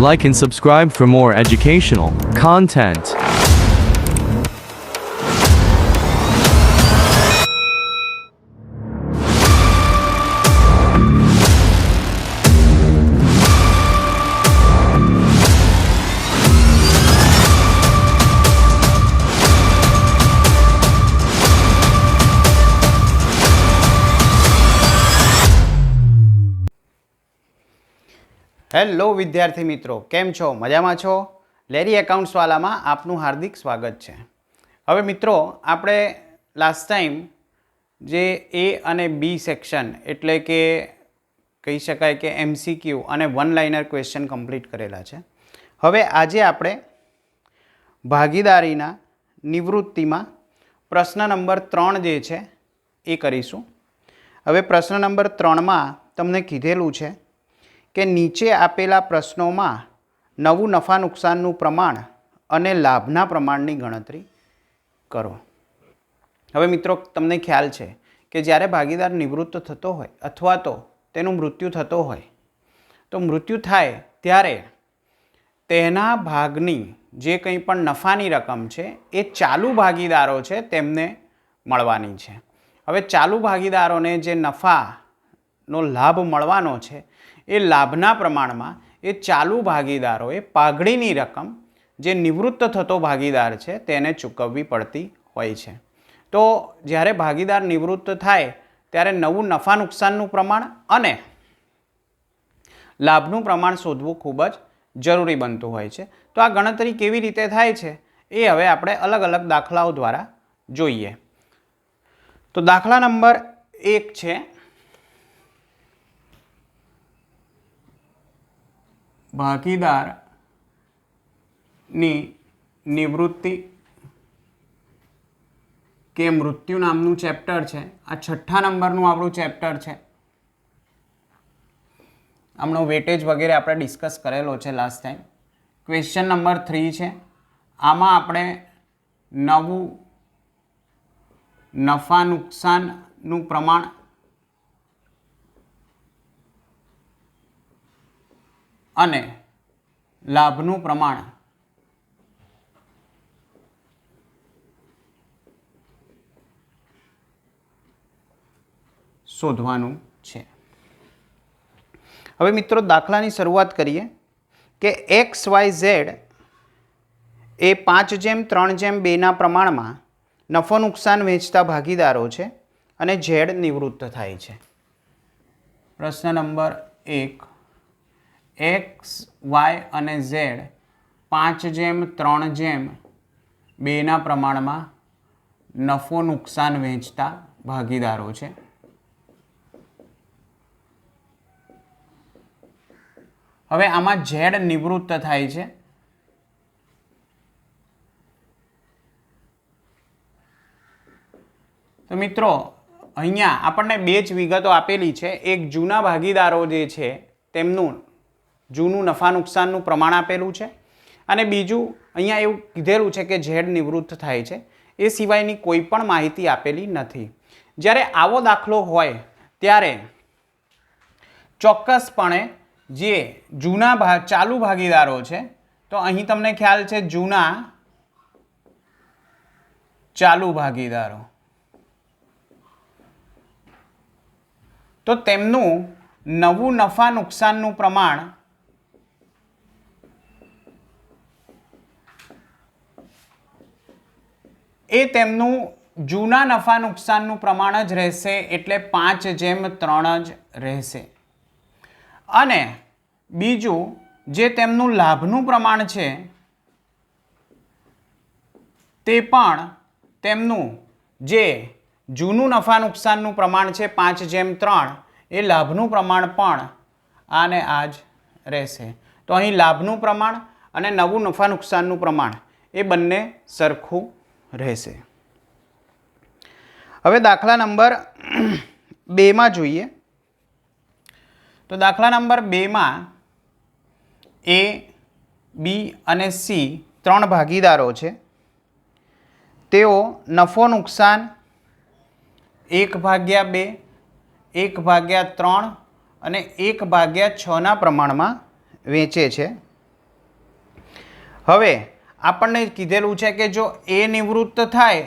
Like and subscribe for more educational content. Hello વિદ્યાર્થી મિત્રો, કેમ છો? મજામાં છો? લેરી એકાઉન્ટ્સવાલામાં આપનું હાર્દિક સ્વાગત છે. હવે મિત્રો, આપણે લાસ્ટ ટાઈમ જે એ અને બી સેક્શન એટલે કે કહી શકાય કે એમસીક્યુ અને વન લાઇનર ક્વેશ્ચન કમ્પ્લીટ કરેલા છે. હવે આજે આપણે ભાગીદારીના નિવૃત્તિમાં પ્રશ્ન નંબર 3 જે છે એ કરીશું. હવે પ્રશ્ન નંબર 3માં તમને કીધેલું છે કે નીચે આપેલા પ્રશ્નોમાં નવું નફા નુકસાનનું પ્રમાણ અને લાભના પ્રમાણની ગણતરી કરો. હવે મિત્રો, તમને ખ્યાલ છે કે જ્યારે ભાગીદાર નિવૃત્ત થતો હોય અથવા તો તેનું મૃત્યુ થતો હોય તો મૃત્યુ થાય ત્યારે તેના ભાગની જે કંઈ પણ નફાની રકમ છે એ ચાલુ ભાગીદારો છે તેમને મળવાની છે. હવે ચાલુ ભાગીદારોને જે નફાનો લાભ મળવાનો છે એ લાભના પ્રમાણમાં એ ચાલુ ભાગીદારોએ પાઘડીની રકમ જે નિવૃત્ત થતો ભાગીદાર છે તેને ચૂકવવી પડતી હોય છે. તો જ્યારે ભાગીદાર નિવૃત્ત થાય ત્યારે નવું નફા નુકસાનનું પ્રમાણ અને લાભનું પ્રમાણ શોધવું ખૂબ જ જરૂરી બનતું હોય છે. તો આ ગણતરી કેવી રીતે થાય છે એ હવે આપણે અલગ અલગ દાખલાઓ દ્વારા જોઈએ. તો દાખલા નંબર 1 છે ભાગીદારની નિવૃત્તિ કે મૃત્યુ નામનું ચેપ્ટર છે. આ 6થા નંબરનું આપણું ચેપ્ટર છે. આમનો વેટેજ વગેરે આપણે ડિસ્કસ કરેલો છે લાસ્ટ ટાઈમ. ક્વેશ્ચન નંબર 3 છે. આમાં આપણે નવું નફા નુકસાનનું પ્રમાણ અને લાભનું પ્રમાણ શોધવાનું છે. હવે મિત્રો, દાખલાની શરૂઆત કરીએ કે XYZ એ 5:3:2 પ્રમાણમાં નફો નુકસાન વેચતા ભાગીદારો છે અને Z નિવૃત્ત થાય છે. પ્રશ્ન નંબર 1, X, Y અને Z 5:3:2 પ્રમાણમાં નફો નુકસાન વેચતા ભાગીદારો છે. હવે આમાં Z નિવૃત્ત થાય છે. તો મિત્રો, અહીંયા આપણને બે જ વિગતો આપેલી છે. એક જૂના ભાગીદારો જે છે તેમનું જૂનું નફા નુકસાનનું પ્રમાણ આપેલું છે અને બીજું અહીંયા એવું કીધેલું છે કે Z નિવૃત્ત થાય છે. એ સિવાયની કોઈ પણ માહિતી આપેલી નથી. જ્યારે આવો દાખલો હોય ત્યારે ચોક્કસપણે જે જૂના ચાલુ ભાગીદારો છે, તો અહીં તમને ખ્યાલ છે જૂના ચાલુ ભાગીદારો, તો તેમનું નવું નફા નુકસાનનું પ્રમાણ એ તેમનું જૂના નફા નુકસાનનું પ્રમાણ જ રહેશે, એટલે 5:3 જ રહેશે. અને બીજું જે તેમનું લાભનું પ્રમાણ છે તે પણ તેમનું જે જૂનું નફા નુકસાનનું પ્રમાણ છે 5:3 એ લાભનું પ્રમાણ પણ આને આ જ રહેશે. તો અહીં લાભનું પ્રમાણ અને નવું નફા નુકસાનનું પ્રમાણ એ બંને સરખું રહેશે. હવે દાખલા નંબર 2માં જોઈએ. તો દાખલા નંબર 2માં A, B અને C 3 ભાગીદારો છે. તેઓ નફો નુકસાન 1/2, 1/3 અને 1/6 પ્રમાણમાં વેચે છે. હવે આપણને કીધેલું છે કે જો એ નિવૃત્ત થાય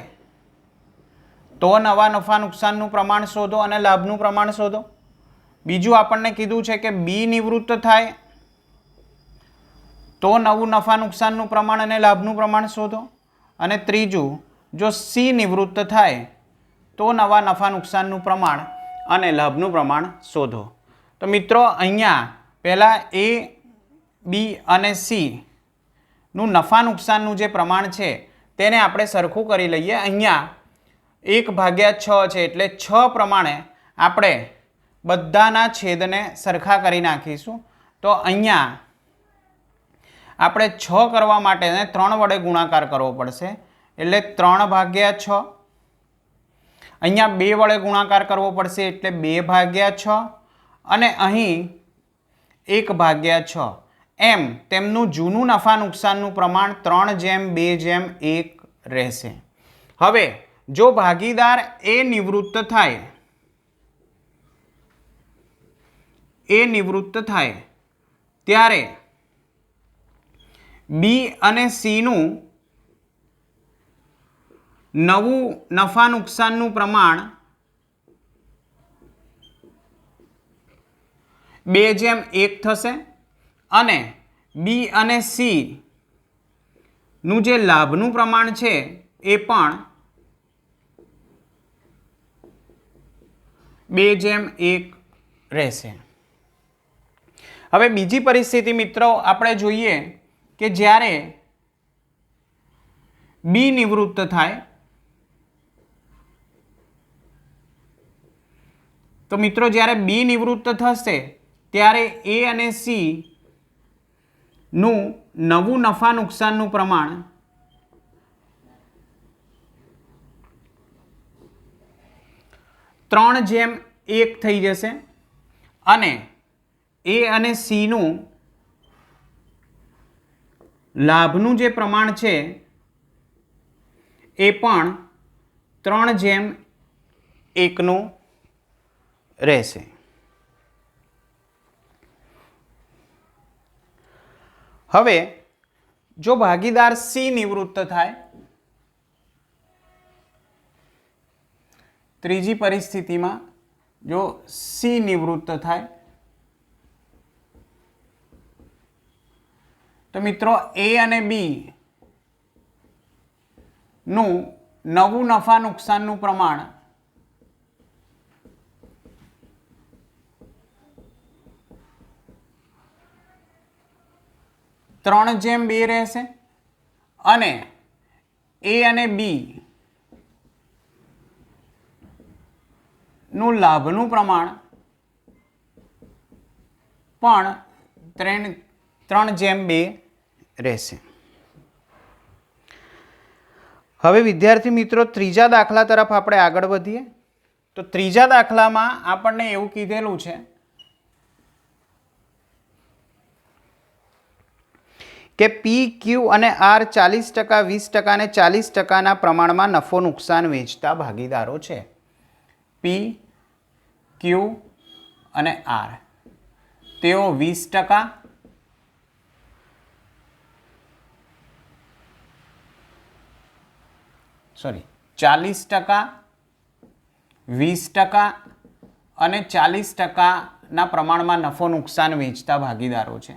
તો નવા નફા નુકસાનનું પ્રમાણ શોધો અને લાભનું પ્રમાણ શોધો. બીજું આપણને કીધું છે કે બી નિવૃત્ત થાય તો નવું નફા નુકસાનનું પ્રમાણ અને લાભનું પ્રમાણ શોધો. અને ત્રીજું જો સી નિવૃત્ત થાય તો નવા નફા નુકસાનનું પ્રમાણ અને લાભનું પ્રમાણ શોધો. તો મિત્રો અહીંયા પહેલાં એ બી અને સી નું નફા નુકસાનનું જે પ્રમાણ છે તેને આપણે સરખું કરી લઈએ. અહીંયા 1/6 છે એટલે 6 પ્રમાણે આપણે બધાના છેદને સરખા કરી નાખીશું. તો અહીંયા આપણે 6 કરવા માટે 3 વડે ગુણાકાર કરવો પડશે એટલે 3/6. અહીંયા 2 વડે ગુણાકાર કરવો પડશે એટલે 2/6 અને અહીં 1/6. એમ તેમનું જૂનું નફા નુકસાનનું પ્રમાણ 3:2:1 રહેશે. હવે જો ભાગીદાર એ નિવૃત્ત થાય ત્યારે બી અને સીનું નવું નફા નુકસાનનું પ્રમાણ 2:1 થશે અને બી અને સી નું જે લાભનું પ્રમાણ છે એ પણ 2:1 રહેશે. હવે બીજી પરિસ્થિતિ મિત્રો આપણે જોઈએ કે જ્યારે બી નિવૃત્ત થાય તો મિત્રો જ્યારે બી નિવૃત્ત થશે ત્યારે એ અને સી નું નવું નફા નુકસાનનું પ્રમાણ 3:1 થઈ જશે અને એ અને સીનું લાભનું જે પ્રમાણ છે એ પણ 3:1 રહેશે. હવે જો ભાગીદાર સી નિવૃત્ત થાય, ત્રીજી પરિસ્થિતિમાં જો સી નિવૃત્ત થાય તો મિત્રો એ અને બી નું નવું નફા નુકસાનનું પ્રમાણ 3:2 રહેશે અને એ અને બી નું લાભનું પ્રમાણ પણ 3:2 રહેશે. હવે વિદ્યાર્થી મિત્રો ત્રીજા દાખલા તરફ આપણે આગળ વધીએ. તો ત્રીજા દાખલામાં આપણને એવું કીધેલું છે કે પી, ક્યુ અને આર 40%, 20% અને 40%ના પ્રમાણમાં નફો નુકસાન વેચતા ભાગીદારો છે. પી, ક્યુ અને આર તેઓ 20%, 40%, 20% અને 40%ના પ્રમાણમાં નફો નુકસાન વેચતા ભાગીદારો છે.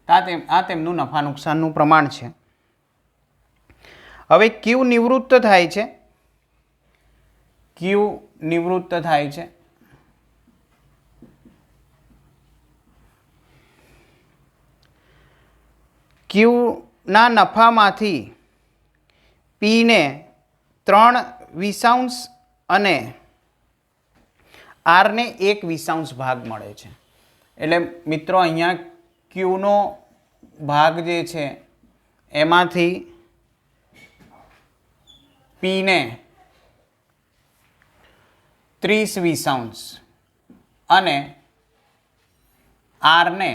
આ તેમનું નફા નુકસાનનું પ્રમાણ છે. હવે ક્યુ નિવૃત્ત થાય છે. ક્યુના નફામાંથી પીને 3/20 અને આરને 1/20 ભાગ મળે છે. એટલે મિત્રો અહીંયા ક્યુનો ભાગ જે છે એમાંથી પીને 30/20 અને આરને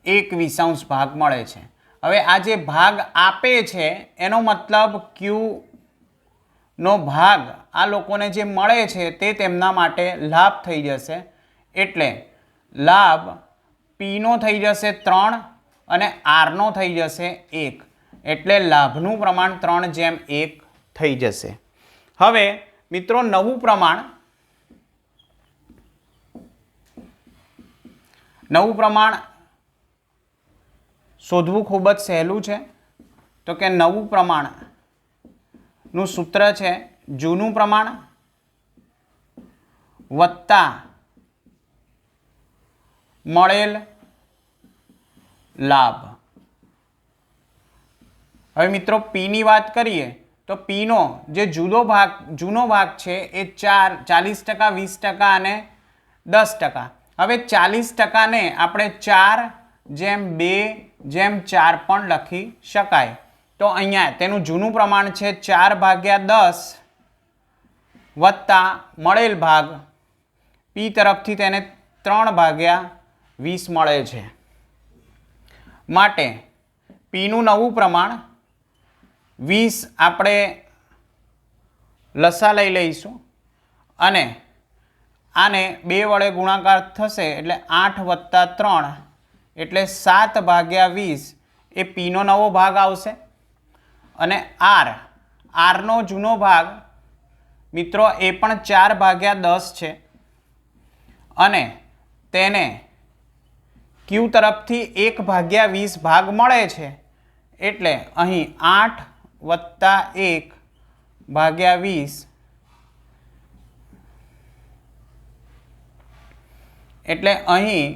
1/20 ભાગ મળે છે. હવે આ જે ભાગ આપે છે એનો મતલબ ક્યુનો ભાગ આ લોકોને જે મળે છે તે તેમના માટે લાભ થઈ જશે. એટલે લાભ પીનો થઈ જશે 3 અને આરનો થઈ જશે 1, એટલે લાભનું પ્રમાણ 3:1 થઈ જશે. હવે મિત્રો નવું પ્રમાણ શોધવું ખૂબ જ સહેલું છે. તો કે નવું પ્રમાણનું સૂત્ર છે જૂનું પ્રમાણ વત્તા મળેલ લાભ. હવે મિત્રો પીની વાત કરીએ તો પીનો જે જૂનો ભાગ છે એ 40%, 20% અને 10%. હવે 40%ને આપણે 4:2:4 પણ લખી શકાય. તો અહીંયા તેનું જૂનું પ્રમાણ છે 4/10 વત્તા મળેલ ભાગ પી તરફથી તેને 3/20 મળે છે. માટે પીનું નવું પ્રમાણ 20 આપણે લસા લઈ લઈશું અને આને 2 વડે ગુણાકાર થશે એટલે 8 વત્તા 3 એટલે 7/20 એ પીનો નવો ભાગ આવશે. અને આરનો જૂનો ભાગ મિત્રો એ પણ 4/10 છે અને તેને ક્યુ તરફથી 1/20 ભાગ મળે છે એટલે અહીં 8 વત્તા 1/20 એટલે અહીં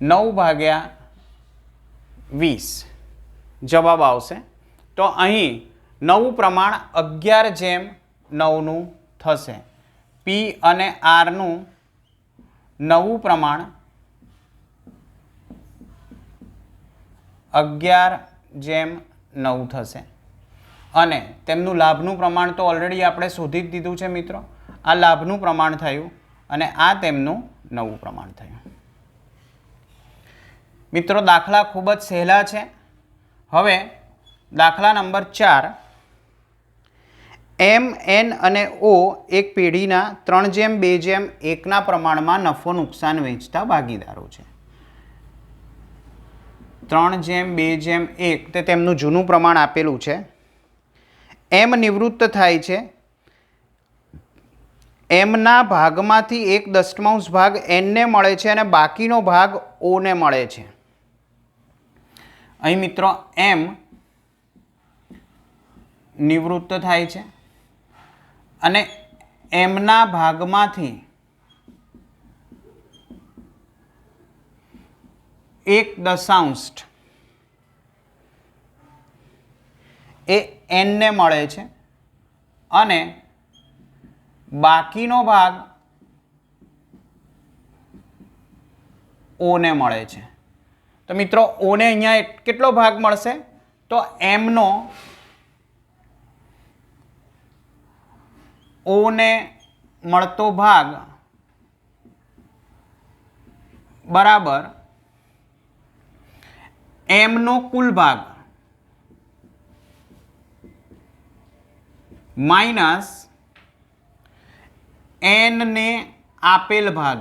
9/20 જવાબ આવશે. તો અહીં નવું પ્રમાણ 11:9 થશે. પી અને આરનું નવું પ્રમાણ 11:9 થશે અને તેમનું લાભનું પ્રમાણ તો ઓલરેડી આપણે શોધી જ દીધું છે મિત્રો. આ લાભનું પ્રમાણ થયું અને આ તેમનું નવું પ્રમાણ થયું. મિત્રો દાખલા ખૂબ જ સહેલા છે. હવે દાખલા નંબર 4. એમ, એન અને ઓ એક પેઢીના 3:2:1 પ્રમાણમાં નફો નુકસાન વેચતા ભાગીદારો છે. 3:2:1 તે તેમનું જૂનું પ્રમાણ આપેલું છે. એમ નિવૃત્ત થાય છે. એમના ભાગમાંથી 1/10 ભાગ એનને મળે છે અને બાકીનો ભાગ ઓને મળે છે. અહીં મિત્રો એમ નિવૃત્ત થાય છે અને એમના ભાગમાંથી 1/10 એ એનને મળે છે અને બાકીનો ભાગ ઓને મળે છે. તો મિત્રો ઓને અહીંયા કેટલો ભાગ મળશે? તો એમનો ઓને મળતો ભાગ બરાબર એમનો કુલ ભાગ માઇનસ એનને આપેલ ભાગ.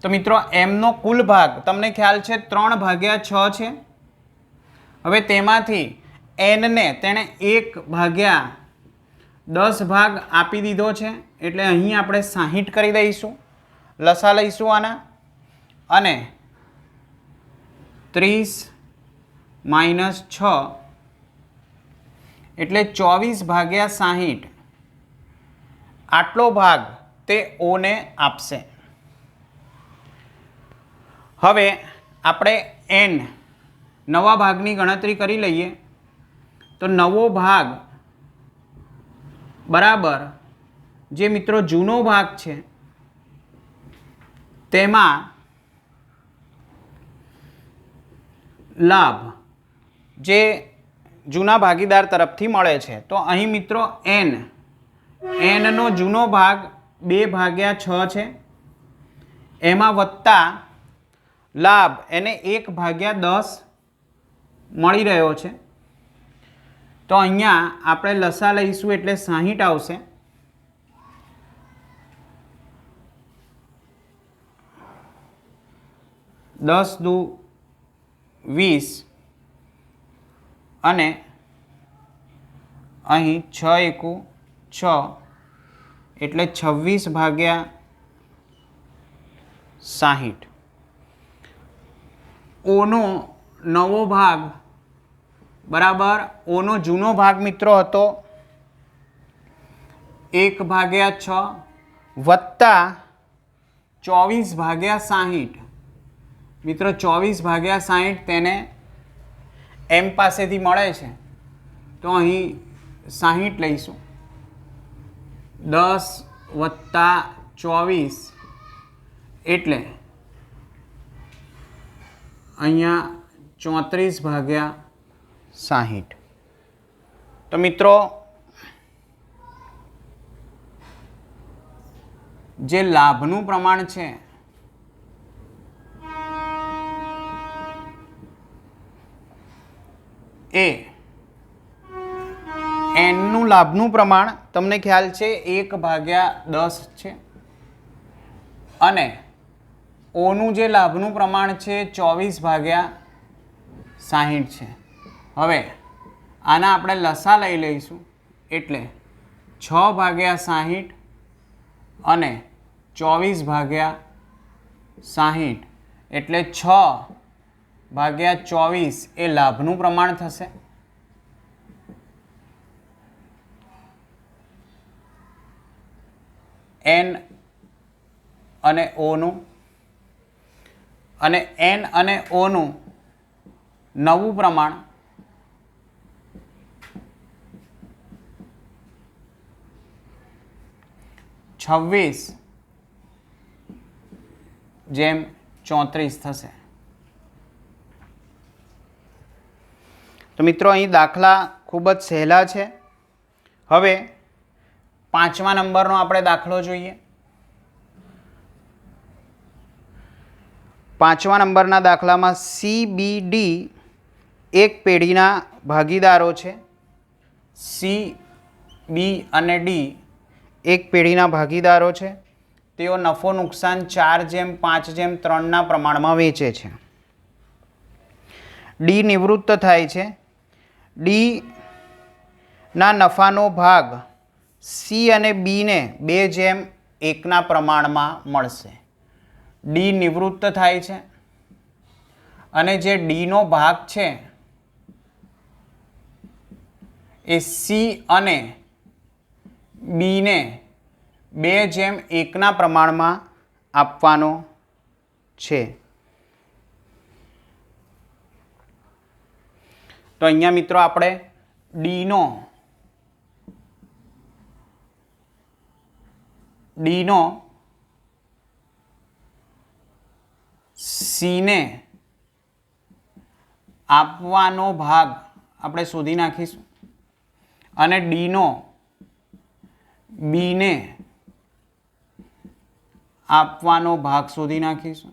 તો મિત્રો એમનો કુલ ભાગ તમને ખ્યાલ છે 3/6 છે. હવે તેમાંથી એનને તેણે 1/10 ભાગ આપી દીધો છે એટલે અહીં આપણે 60 કરી દઈશું. લસા લઈશું આના અને 30 - 6 એટલે 24/60 આટલો ભાગ તે ઓને આપશે. હવે આપણે એન નવા ભાગની ગણતરી કરી લઈએ. તો નવો ભાગ બરાબર જે મિત્રો જૂનો ભાગ છે તેમાં લાભ જે જૂના ભાગીદાર તરફથી મળે છે. તો અહીં મિત્રો એનનો જૂનો ભાગ 2/6 છે. એમાં વત્તા લાભ એને 1/10 મળી રહ્યો છે. તો અહીંયા આપણે લસા લઈશું એટલે 60 આવશે. 10 દુ 20 અને અહીં 6 એકુ 6 એટલે 26 ભાગ્યા 60. ઓનો નવો ભાગ બરાબર ઓનો જૂનો ભાગ મિત્રો હતો 1/6 વત્તા 24/60. મિત્રો 24/60 તેને એમ પાસેથી મળે છે તો અહીં 60 લઈશું. 10 વત્તા 24 એટલે અહીંયા 34/60. તો મિત્રો જે લાભનું પ્રમાણ છે એ એનનું લાભનું પ્રમાણ તમને ખ્યાલ છે 1/10 છે અને ઓનું જે લાભનું પ્રમાણ છે 24/60 છે. હવે આના આપણે લસા લઈ લઈશું એટલે 6/60 અને 24/60 એટલે 6/24 એ લાભનું પ્રમાણ થશે. એન અને ઓનું અને એન અને ઓનું નવું પ્રમાણ 26/34 થશે. તો મિત્રો અહીં દાખલા ખૂબ જ સહેલા છે. હવે 5મા નંબરનો આપણે દાખલો જોઈએ. 5મા નંબરના દાખલામાં CBD એક પેઢીના ભાગીદારો છે. સી, બી અને ડી એક પેઢીના ભાગીદારો છે. તેઓ નફો નુકસાન 4/5/3ના પ્રમાણમાં વેચે છે. ડી નિવૃત્ત થાય છે. ડી ના નફાનો ભાગ સી અને બીને 2/1ના પ્રમાણમાં મળશે. ડી નિવૃત્ત થાય છે અને જે ડીનો ભાગ છે એ સી અને બીને 2/1ના પ્રમાણમાં આપવાનો છે. તો અહીંયા મિત્રો આપણે ડીનો સીને આપવાનો ભાગ આપણે શોધી નાખીશું અને ડીનો બીને આપવાનો ભાગ શોધી નાખીશું.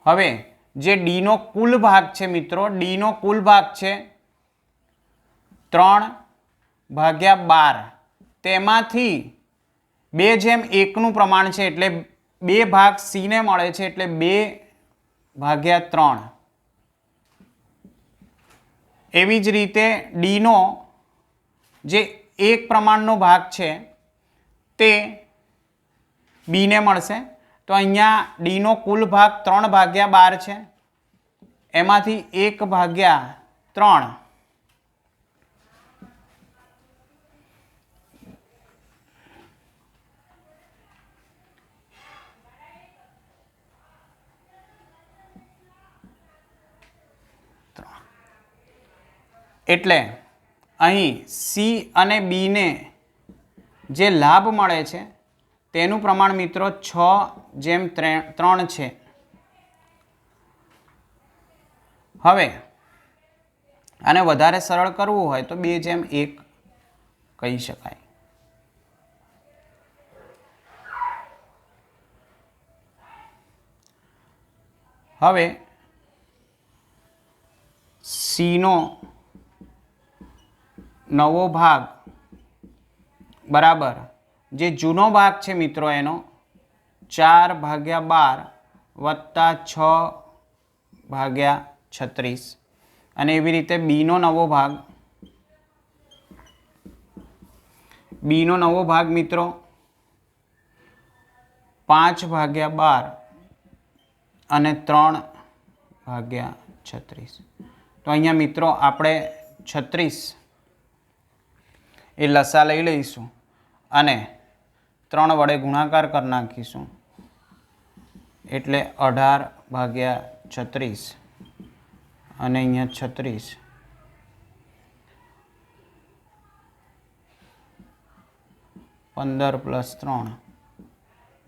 હવે જે ડીનો કુલ ભાગ છે મિત્રો, ડીનો કુલ ભાગ છે 3/12. તેમાંથી 2/1નું પ્રમાણ છે એટલે 2 ભાગ સીને મળે છે એટલે 2/3. એવી જ રીતે ડીનો જે 1 પ્રમાણનો ભાગ છે તે બીને મળશે. તો અહીંયા ડીનો કુલ ભાગ 3/12 છે. એમાંથી 1/3 એટલે અહીં સી અને બીને જે લાભ મળે છે તેનું પ્રમાણ મિત્રો 6/3 છે. હવે આને વધારે સરળ કરવું હોય તો 2/1 કહી શકાય. હવે સીનો નવો ભાગ બરાબર જે જૂનો ભાગ છે મિત્રો એનો 4/12 વત્તા 6/36 અને એવી રીતે બીનો નવો ભાગ મિત્રો 5/12 અને 3/36. તો અહીંયા મિત્રો આપણે 36 એ લસા લઈ લઈશું અને 3 વડે ગુણાકાર કરી નાખીશું એટલે 18/36 અને અહીંયા 36 15 + 3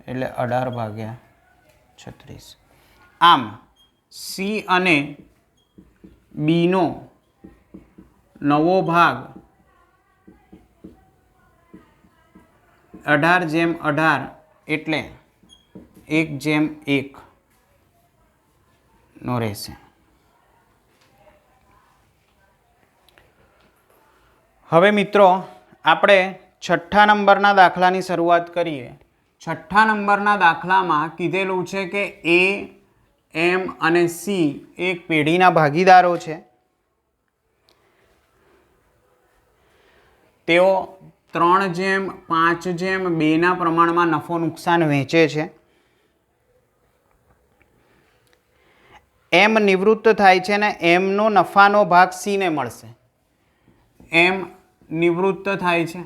એટલે 18/36. આમ સી અને બીનો નવો ભાગ 18/18 એટલે 1/1 નો રહેશે. હવે મિત્રો આપણે 6થા નંબરના દાખલાની શરૂઆત કરીએ. 6થા નંબરના દાખલામાં કીધેલું છે કે એ, એમ અને સી એક પેઢીના ભાગીદારો છે. તેઓ 3/5/2 પ્રમાણમાં નફો નુકસાન વહેંચે છે. એમ નિવૃત્ત થાય છે ને એમનો નફાનો ભાગ સીને મળશે. એમ નિવૃત્ત થાય છે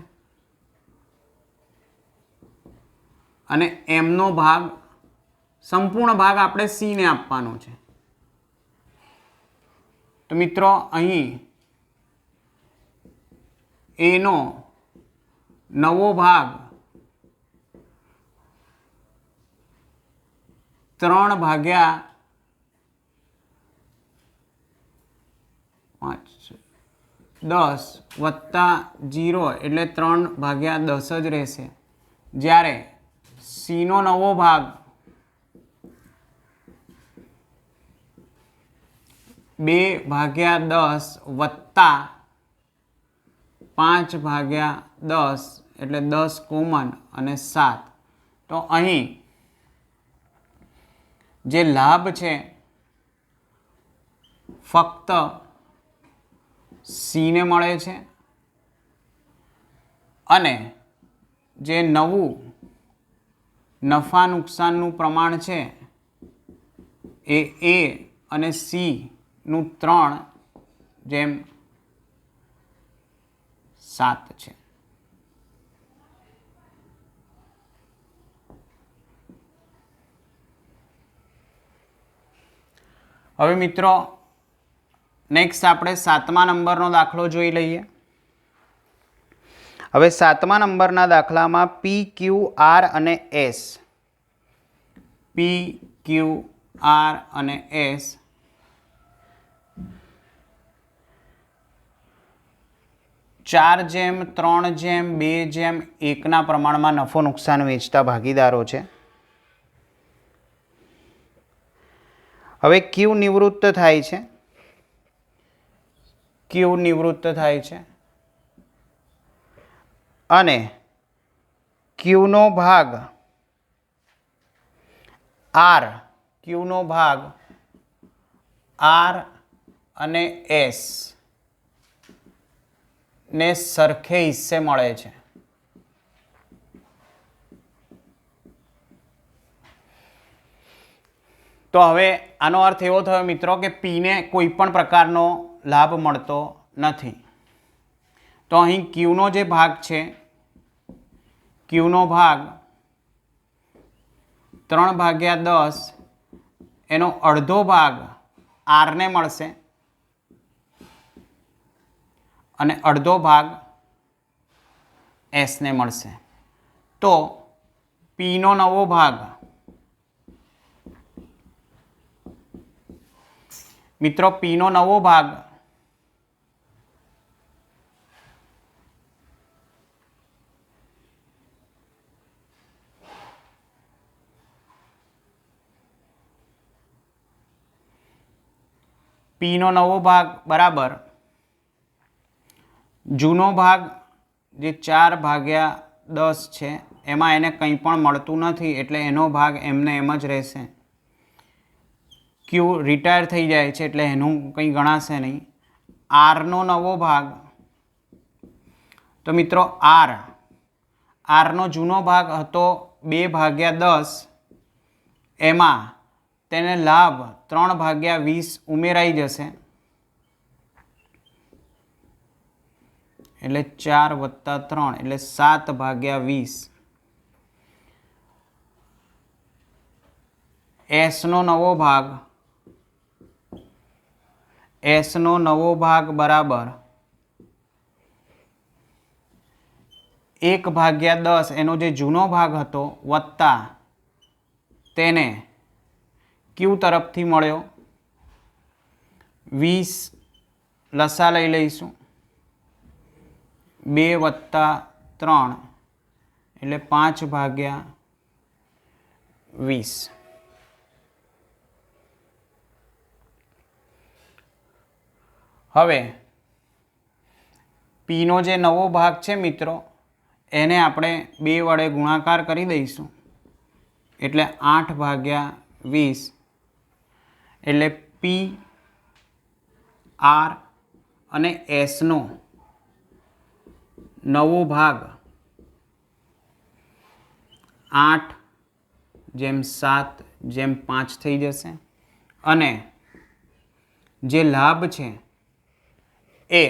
અને એમનો ભાગ સંપૂર્ણ ભાગ આપણે સીને આપવાનો છે. તો મિત્રો અહીં એનો નવો ભાગ 3/10 વત્તા 0 એટલે 3/10 જ રહેશે. જ્યારે સીનો નવો ભાગ 2/10 વત્તા 5/10 એટલે 10 કોમન અને 7. તો અહીં જે લાભ છે ફક્ત સીને મળે છે અને જે નવું નફા નુકસાનનું પ્રમાણ છે એ અને સીનું 3/7 છે. હવે મિત્રો નેક્સ્ટ આપણે 7મા નંબરનો દાખલો જોઈ લઈએ. હવે 7મા નંબરના દાખલામાં પી, ક્યુ, આર અને એસ. પી, ક્યુ, આર અને એસ 4/3/2/1 પ્રમાણમાં નફો નુકસાન વેચતા ભાગીદારો છે. હવે ક્યુ નિવૃત્ત થાય છે. ક્યુ નિવૃત્ત થાય છે અને ક્યુનો ભાગ આર, ક્યુનો ભાગ આર અને એસ ને સરખે હિસ્સે મળે છે. તો હવે આનો અર્થ એવો થયો મિત્રો કે પીને કોઈ પણ પ્રકારનો લાભ મળતો નથી. તો અહીં ક્યુનો જે ભાગ છે, ક્યુનો ભાગ 3/10 એનો અડધો ભાગ આરને મળશે અને અડધો ભાગ એસને મળશે. તો પીનો નવો ભાગ મિત્રો પીનો નવો ભાગ બરાબર જૂનો ભાગ જે 4/10 છે એમાં એને કંઈ પણ મળતું નથી એટલે એનો ભાગ એમને એમ જ રહેશે. ક્યુ રિટાયર થઈ જાય છે એટલે એનું કંઈ ગણાશે નહીં. આરનો નવો ભાગ, તો મિત્રો આરનો જૂનો ભાગ હતો 2/10, એમાં તેને લાભ 3/20 ઉમેરાઈ જશે એટલે 4 + 3 એટલે 7/20. એસનો નવો ભાગ બરાબર 1/10 એનો જે જૂનો ભાગ હતો વત્તા તેને ક્યુ તરફથી મળ્યો 20 લસા લઈ લઈશું 2 + 3 એટલે 5/20. હવે પીનો જે નવો ભાગ છે મિત્રો એને આપણે 2 વડે ગુણાકાર કરી દઈશું એટલે 8/20 એટલે પી આર અને એસનો નવો ભાગ 8/7/5 થઈ જશે અને જે લાભ છે એ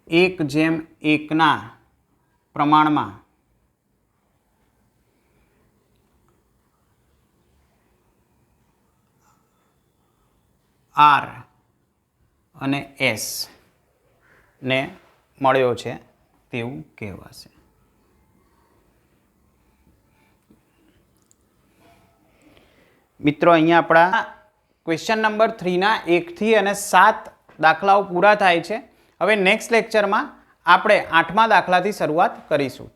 1/1 પ્રમાણમાં આર અને એસ ને મળ્યો છે તેવું કહેવાશે. મિત્રો અહીંયા આપણા ક્વેશ્ચન નંબર 3ના 1 થી 7 દાખલાઓ પૂરા થાય છે. હવે નેક્સ્ટ લેક્ચરમાં આપણે 8મા દાખલાથી શરૂઆત કરીશું.